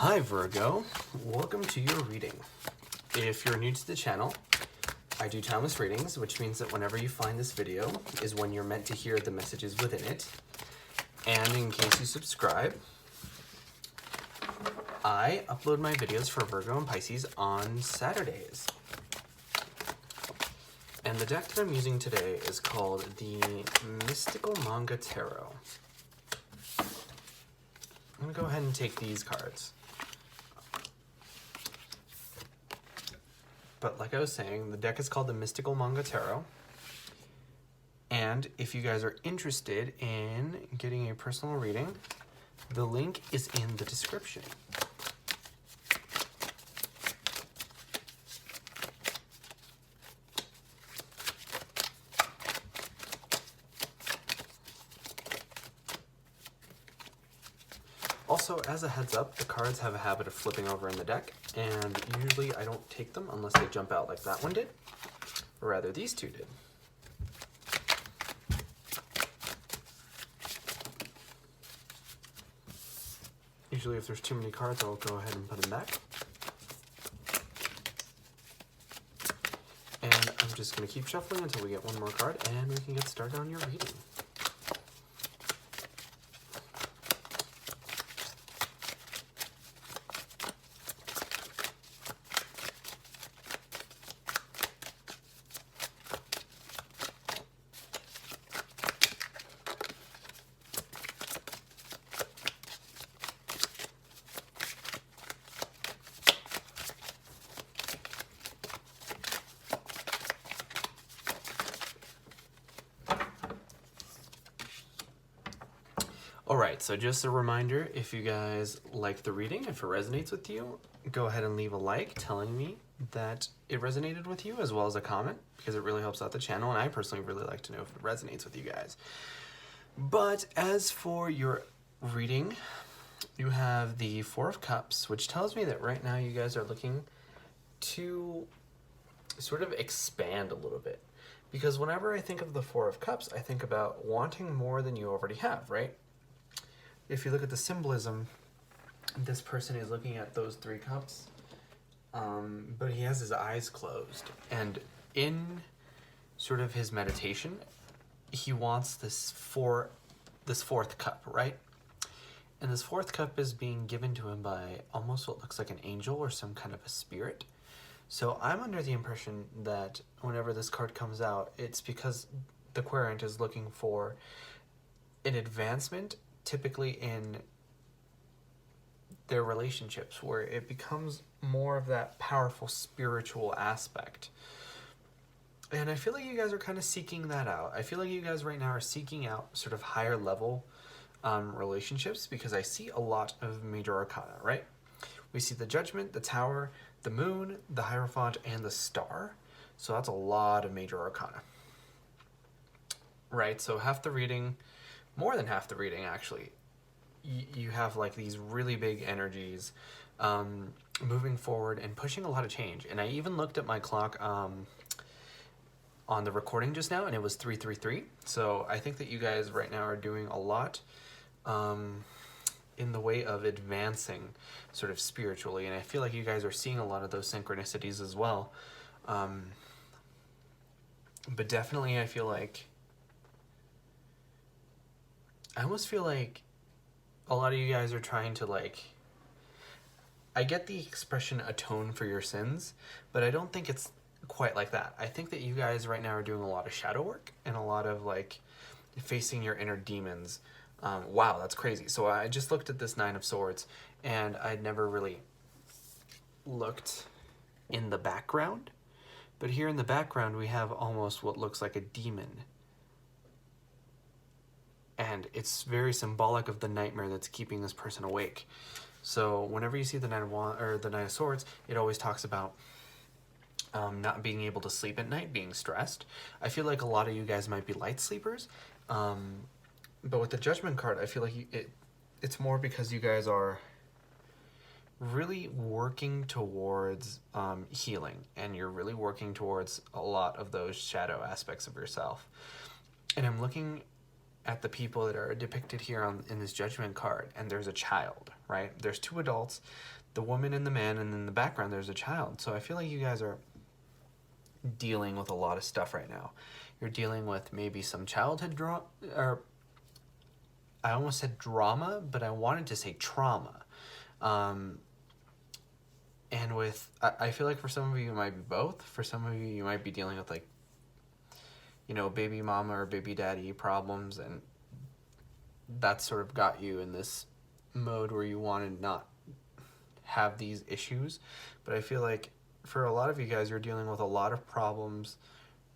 Hi Virgo, welcome to your reading. If you're new to the channel, I do timeless readings, which means that whenever you find this video is when you're meant to hear the messages within it. And in case you subscribe, I upload my videos for Virgo and Pisces on Saturdays. And the deck that I'm using today is called the Mystical Manga Tarot. I'm going to go ahead and take these cards. But like I was saying, the deck is called the Mystical Manga Tarot. And if you guys are interested in getting a personal reading, the link is in the description. Also, as a heads up, the cards have a habit of flipping over in the deck, and usually I don't take them unless they jump out like that one did, or rather these two did. Usually if there's too many cards, I'll go ahead and put them back. And I'm just going to keep shuffling until we get one more card, and we can get started on your reading. Alright, so just a reminder, if you guys like the reading, if it resonates with you, go ahead and leave a like telling me that it resonated with you, as well as a comment, because it really helps out the channel, and I personally really like to know if it resonates with you guys. But as for your reading, you have the Four of Cups, which tells me that right now you guys are looking to sort of expand a little bit. Because whenever I think of the Four of Cups, I think about wanting more than you already have, right? If you look at the symbolism, this person is looking at those three cups, but he has his eyes closed. And in sort of his meditation, he wants this fourth cup, right? And this fourth cup is being given to him by almost what looks like an angel or some kind of a spirit. So I'm under the impression that whenever this card comes out, it's because the querent is looking for an advancement, typically in their relationships, where it becomes more of that powerful spiritual aspect. And I feel like you guys are kind of seeking that out. I feel like you guys right now are seeking out sort of higher level relationships, because I see a lot of major arcana, right? We see the Judgment, the Tower, the Moon, the Hierophant, and the Star. So that's a lot of major arcana. Right, so half the reading, more than half the reading actually, you have like these really big energies moving forward and pushing a lot of change. And I even looked at my clock on the recording just now, and it was 3:33. So I think that you guys right now are doing a lot in the way of advancing sort of spiritually, and I feel like you guys are seeing a lot of those synchronicities as well. But definitely I almost feel like a lot of you guys are trying to, like, I get the expression atone for your sins, but I don't think it's quite like that. I think that you guys right now are doing a lot of shadow work and a lot of, like, facing your inner demons. Wow, that's crazy. So I just looked at this Nine of Swords, and I'd never really looked in the background. But here in the background, we have almost what looks like a demon. And it's very symbolic of the nightmare that's keeping this person awake. So whenever you see the Nine of Swords, it always talks about not being able to sleep at night, being stressed. I feel like a lot of you guys might be light sleepers. But with the Judgment card, I feel like it's more because you guys are really working towards healing, and you're really working towards a lot of those shadow aspects of yourself. And I'm looking at the people that are depicted here in this Judgment card, and there's a child, right? There's two adults, the woman and the man, and in the background there's a child. So I feel like you guys are dealing with a lot of stuff right now. You're dealing with maybe some childhood drama, or I almost said drama, but I wanted to say trauma. And with, I feel like for some of you it might be both. For some of you might be dealing with like, you know, baby mama or baby daddy problems, and that sort of got you in this mode where you want to not have these issues. But I feel like for a lot of you guys, you're dealing with a lot of problems,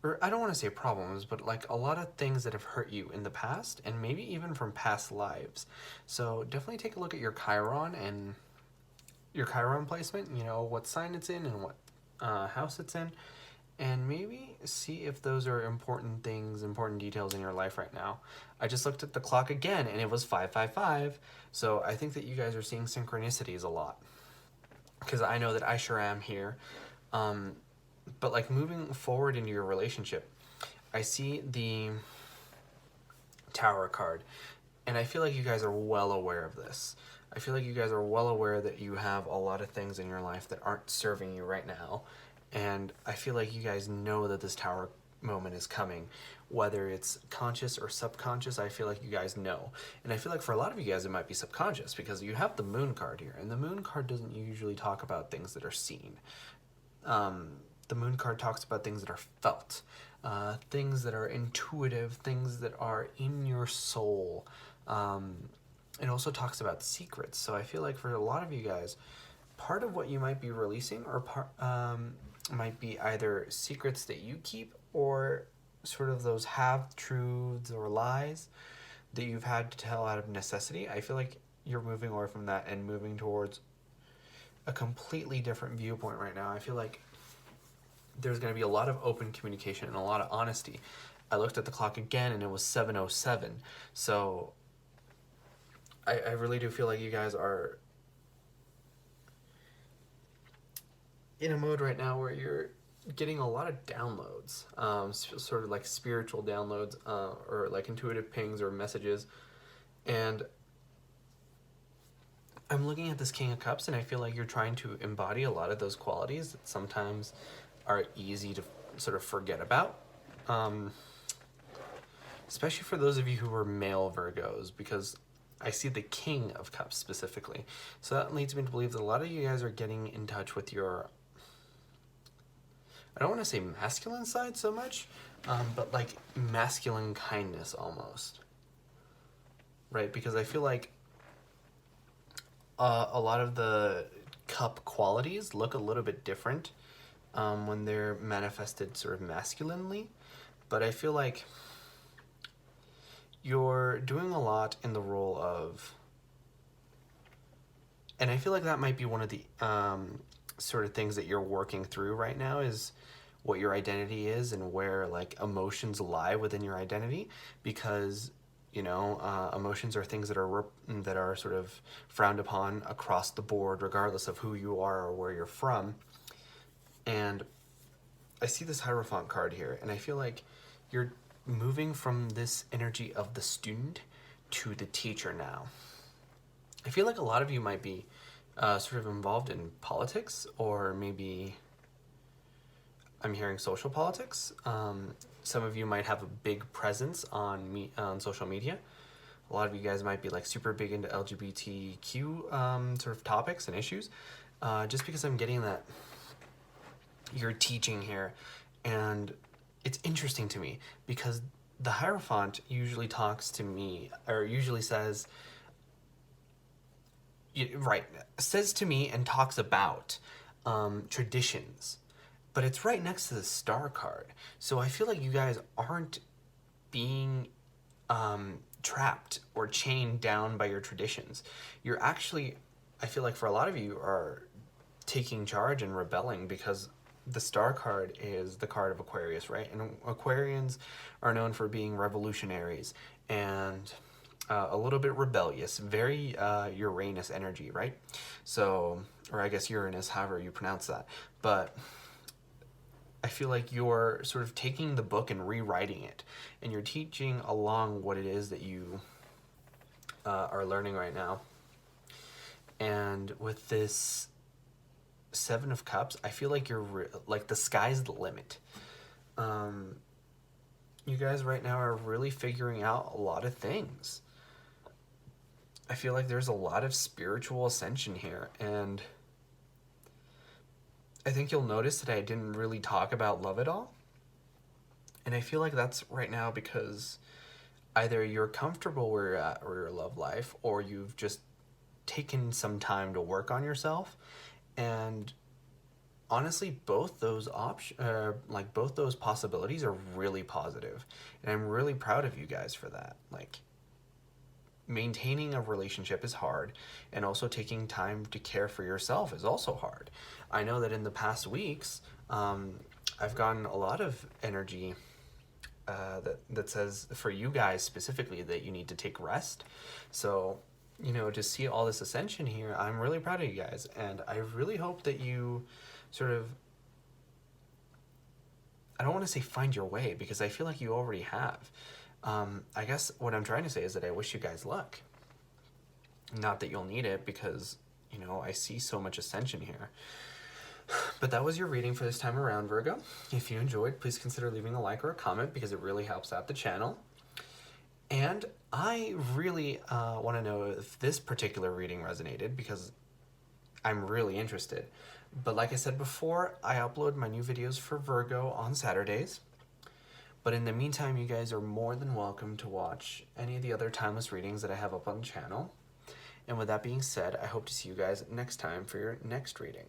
or I don't want to say problems, but like a lot of things that have hurt you in the past, and maybe even from past lives. So definitely take a look at your Chiron and your Chiron placement, you know, what sign it's in and what house it's in, and maybe see if those are important things, important details in your life right now. I just looked at the clock again and it was 555, so I think that you guys are seeing synchronicities a lot, because I know that I sure am here. But like moving forward into your relationship, I see the Tower card, and I feel like you guys are well aware of this. I feel like you guys are well aware that you have a lot of things in your life that aren't serving you right now. And I feel like you guys know that this Tower moment is coming. Whether it's conscious or subconscious, I feel like you guys know. And I feel like for a lot of you guys, it might be subconscious, because you have the Moon card here. And the Moon card doesn't usually talk about things that are seen. The Moon card talks about things that are felt. Things that are intuitive, things that are in your soul. It also talks about secrets. So I feel like for a lot of you guys, part of what you might be releasing or might be either secrets that you keep, or sort of those half-truths or lies that you've had to tell out of necessity. I feel like you're moving away from that and moving towards a completely different viewpoint right now. I feel like there's going to be a lot of open communication and a lot of honesty. I looked at the clock again and it was 7:07. So I really do feel like you guys are in a mode right now where you're getting a lot of downloads, sort of like spiritual downloads, or like intuitive pings or messages. And I'm looking at this King of Cups, and I feel like you're trying to embody a lot of those qualities that sometimes are easy to sort of forget about. Especially for those of you who are male Virgos, because I see the King of Cups specifically. So that leads me to believe that a lot of you guys are getting in touch with your, I don't want to say masculine side so much, but like masculine kindness almost. Right? Because I feel like a lot of the cup qualities look a little bit different when they're manifested sort of masculinely. But I feel like you're doing a lot in the role of, and I feel like that might be one of the sort of things that you're working through right now, is what your identity is and where like emotions lie within your identity. Because you know, emotions are things that are sort of frowned upon across the board, regardless of who you are or where you're from. And I see this Hierophant card here, and I feel like you're moving from this energy of the student to the teacher now. I feel like a lot of you might be sort of involved in politics, or maybe I'm hearing social politics. Some of you might have a big presence on social media. A lot of you guys might be like super big into LGBTQ sort of topics and issues. Just because I'm getting that you're teaching here, and it's interesting to me because the Hierophant usually talks to me, or usually says to me and talks about traditions, but it's right next to the Star card. So I feel like you guys aren't being trapped or chained down by your traditions. You're actually, I feel like for a lot of you, are taking charge and rebelling, because the Star card is the card of Aquarius, right? And Aquarians are known for being revolutionaries and a little bit rebellious, very Uranus energy, right? So, or I guess Uranus, however you pronounce that. But I feel like you're sort of taking the book and rewriting it, and you're teaching along what it is that you are learning right now. And with this Seven of Cups, I feel like you're like the sky's the limit. You guys right now are really figuring out a lot of things. I feel like there's a lot of spiritual ascension here, and I think you'll notice that I didn't really talk about love at all. And I feel like that's right now because either you're comfortable where you're at or your love life, or you've just taken some time to work on yourself. And honestly, both those both those possibilities are really positive, and I'm really proud of you guys for that. Like, maintaining a relationship is hard, and also taking time to care for yourself is also hard. I know that in the past weeks, I've gotten a lot of energy that says for you guys specifically that you need to take rest. So, you know, to see all this ascension here, I'm really proud of you guys, and I really hope that you sort of, I don't want to say find your way, because I feel like you already have. I guess what I'm trying to say is that I wish you guys luck. Not that you'll need it, because, you know, I see so much ascension here. But that was your reading for this time around, Virgo. If you enjoyed, please consider leaving a like or a comment, because it really helps out the channel. And I really want to know if this particular reading resonated, because I'm really interested. But like I said before, I upload my new videos for Virgo on Saturdays. But in the meantime, you guys are more than welcome to watch any of the other timeless readings that I have up on the channel. And with that being said, I hope to see you guys next time for your next reading.